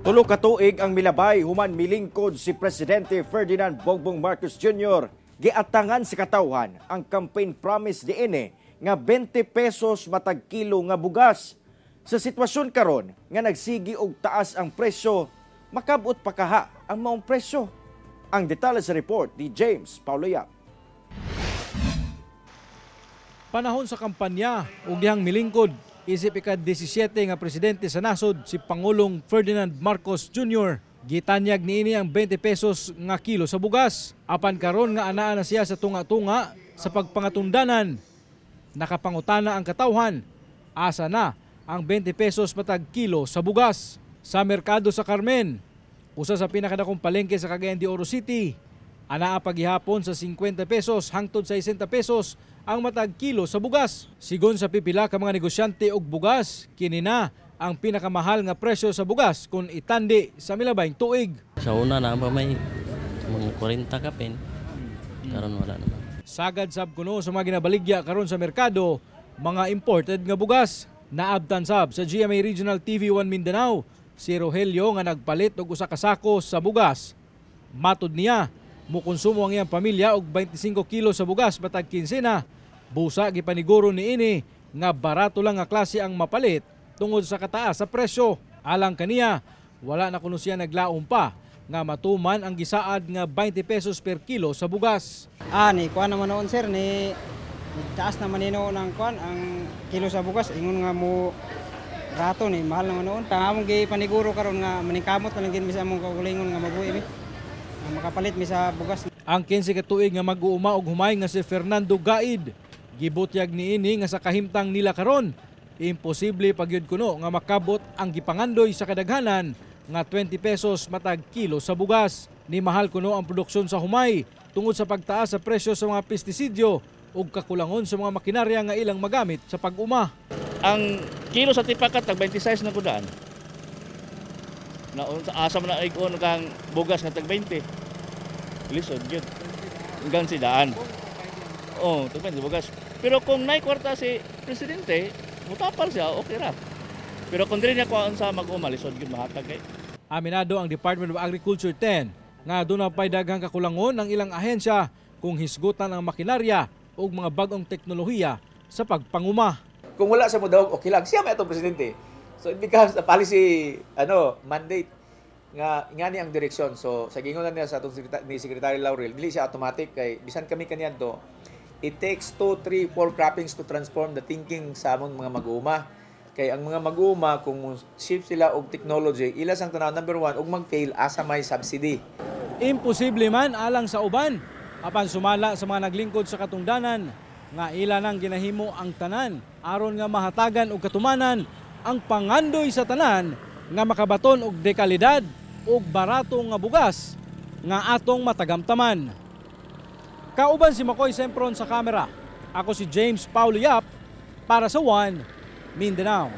Tulo ka tuig ang milabay human milingkod si Presidente Ferdinand Bongbong Marcos Jr. Giatangan sa katawhan ang campaign promise diine nga 20 pesos matag kilo nga bugas. Sa sitwasyon karon nga nagsigi og taas ang presyo, makabot pa kaha ang maong presyo. Ang detalye sa report ni James Paulo Yap. Panahon sa kampanya ug dihang milingkod isip ika-17 nga presidente sa nasod si Pangulong Ferdinand Marcos Jr. Gitanyag niini ang 20 pesos nga kilo sa bugas. Apan karon nga anaa na siya sa tunga-tunga sa pagpangatundanan. Nakapangutana ang katawhan, asa na ang 20 pesos matag kilo sa bugas. Sa merkado sa Carmen, usa sa pinakadakong palengke sa Cagayan de Oro City, anaa paghihapon sa 50 pesos hangtod sa 60 pesos ang matag kilo sa bugas. Sigon sa pipila ka mga negosyante og bugas, kini na ang pinakamahal nga presyo sa bugas kung itandi sa milabayng tuig. Sa una na ba may mga 40 kapin, karon wala naman. Sagad sab kuno sa mga ginabaligya karon sa merkado, mga imported nga bugas. Naabtan sab sa GMA Regional TV1 Mindanao si Rogelio nga nagpalit og usa ka sako sa bugas. Matud niya, mukonsumo ang iyang pamilya og 25 kilo sa bugas matag kinsena. Busa gipaniguro niini nga barato lang nga klase ang mapalit tungod sa kataas sa presyo. Alang kaniya, wala na kuno siya naglaom pa nga matuman ang gisaad nga 20 pesos per kilo sa bugas. Ni kuan naman noon sir ni taas naman nino ng kuan ang kilo sa bugas ingon nga mo rato ni mahal naman noon. Tangamong gi paniguro karon nga maningkamot na lang gid mi sa among kaugalingon nga mabuhi mi. Makapalit mi sa bugas. Ang 15 ka tuig nga mag-uuma og humay nga si Fernando Gaid, gibutyag niini nga sa kahimtang nila karon, imposible pagyud kuno nga makabot ang gipangandoy sa kadaghanan nga 20 pesos matag kilo sa bugas. Ni mahal kuno ang produksyon sa humay tungod sa pagtaas sa presyo sa mga pestisidyo ug kakulangon sa mga makinarya nga ilang magamit sa pag-uma. Ang kilo sa tipakat tag 26 na kudaan. Na asa man na ikon kang bugas nga tag 20. Lisod gyud. Hanggang si daan. Oh, tag 20 bugas. Pero kung nay kwarta si presidente, mutapal siya, okay ra. Pero kung dili niya kuan sa mag-uma, lisod gyud mahatag kay. Aminado ang Department of Agriculture 10 nga doon pay daghang kakulangon ang ilang ahensya kung hisgutan ang makinarya o mga bagong teknolohiya sa pagpanguma. Kung wala sa mudawag, okay lang. Siya may itong presidente. So it becomes a policy mandate nga ingani ang direksyon. So sa gingonan niya sa atong ni Secretary Laurel, dili siya automatic kay bisan kami kaniyan to. It takes 2, 3, 4 croppings to transform the thinking sa among mga mag-uuma. Kay ang mga mag-uuma kung shift sila og technology, ila sang tanaw number 1 og mag-fail asa may subsidy. Imposible man alang sa uban apan sumala sa mga naglingkod sa katungdanan nga ila nang ginahimo ang tanan aron nga mahatagan og katumanan ang pangandoy sa tanan nga makabaton og dekalidad ug barato nga bugas nga atong matagamtaman. Kauban si Makoy Sempron sa kamera. Ako si James Paulo Yap para sa One Mindanao.